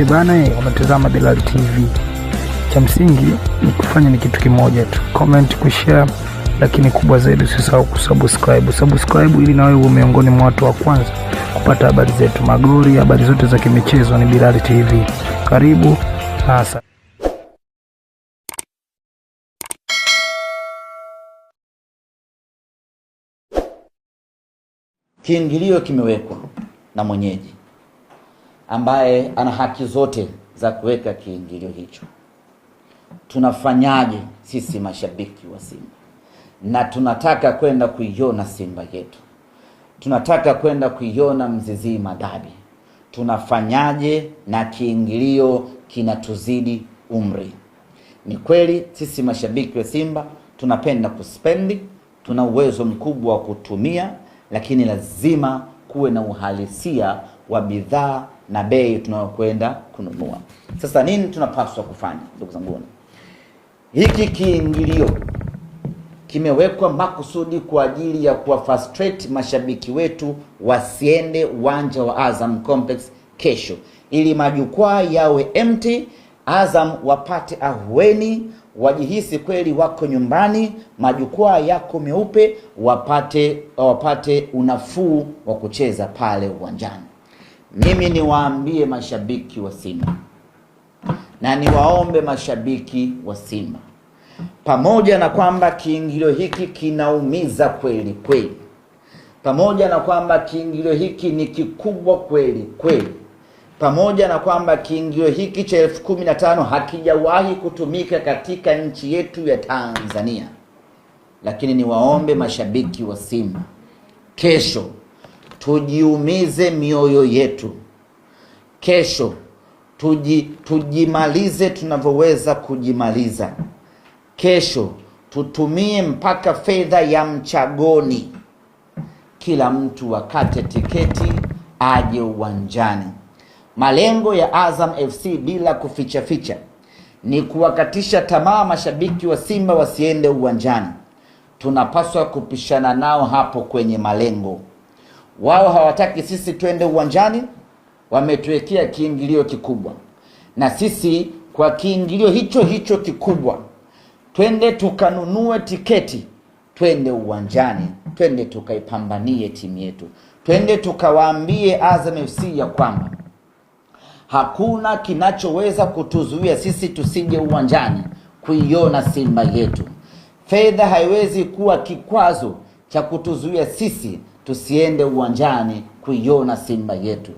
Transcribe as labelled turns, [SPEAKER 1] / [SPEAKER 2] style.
[SPEAKER 1] Bana, unatazama Bilal TV. Cha msingi ni kufanya ni kitu kimoja tu, comment, kushare, lakini kubwa zaidi usisahau kusubscribe ili na wewe miongoni mwa watu wa kwanza kupata habari zetu, magori, habari zote za kimichezo. Ni Bilal TV. Karibu sasa.
[SPEAKER 2] Kiingilio kimewekwa na mwenyeji ambaye ana haki zote za kuweka kiingilio hicho. Tunafanyaje sisi mashabiki wa Simba? Na tunataka kwenda kuiona Simba yetu, tunataka kwenda kuiona Mzizima Dabi. Tunafanyaje na kiingilio kinatuzidi umri? Ni kweli sisi mashabiki wa Simba tunapenda kuspendi, tuna uwezo mkubwa wa kutumia, lakini lazima kuwe na uhalisia wa bidhaa na bei tunayokwenda kununua. Sasa nini tunapaswa kufanya, ndugu zangu? Hiki kiingilio kimewekwa makusudi kwa ajili ya kuwa frustrate mashabiki wetu wasiende uwanja wa Azam Complex kesho, ili majukwaa yawe empty, Azam wapate ahueni, wajihisi kweli wako nyumbani, majukwaa yako meupe, wapate unafuu wa kucheza pale uwanjani. Mimi niwaambie mashabiki wa Simba na niwaombe mashabiki wa Simba, pamoja na kwamba kiingilio hiki kinaumiza kweli kweli, pamoja na kwamba kiingilio hiki ni kikubwa kweli kweli, pamoja na kwamba kiingilio hiki cha 15,000 hakijawahi kutumika katika nchi yetu ya Tanzania, lakini niwaombe mashabiki wa Simba, kesho tujiumize mioyo yetu, kesho tujimalize tunavyoweza kujimaliza, kesho tutumie mpaka fedha ya mchagoni, kila mtu akate tiketi aje uwanjani. Malengo ya Azam FC bila kuficha ficha ni kuwakatisha tamaa mashabiki wa Simba wasiende uwanjani. Tunapaswa kupishana nao hapo kwenye malengo. Wao hawataki sisi twende uwanjani, wametuwekea kiingilio kikubwa, na sisi kwa kiingilio hicho kikubwa twende tukanunue tiketi, twende uwanjani, twende tukaipambanie timu yetu, twende tukawaambie Azam FC ya kwamba hakuna kinachoweza kutuzuia sisi tusije uwanjani kuiona Simba yetu. Fedha haiwezi kuwa kikwazo cha kutuzuia sisi tusiende uwanjani kuiona Simba yetu.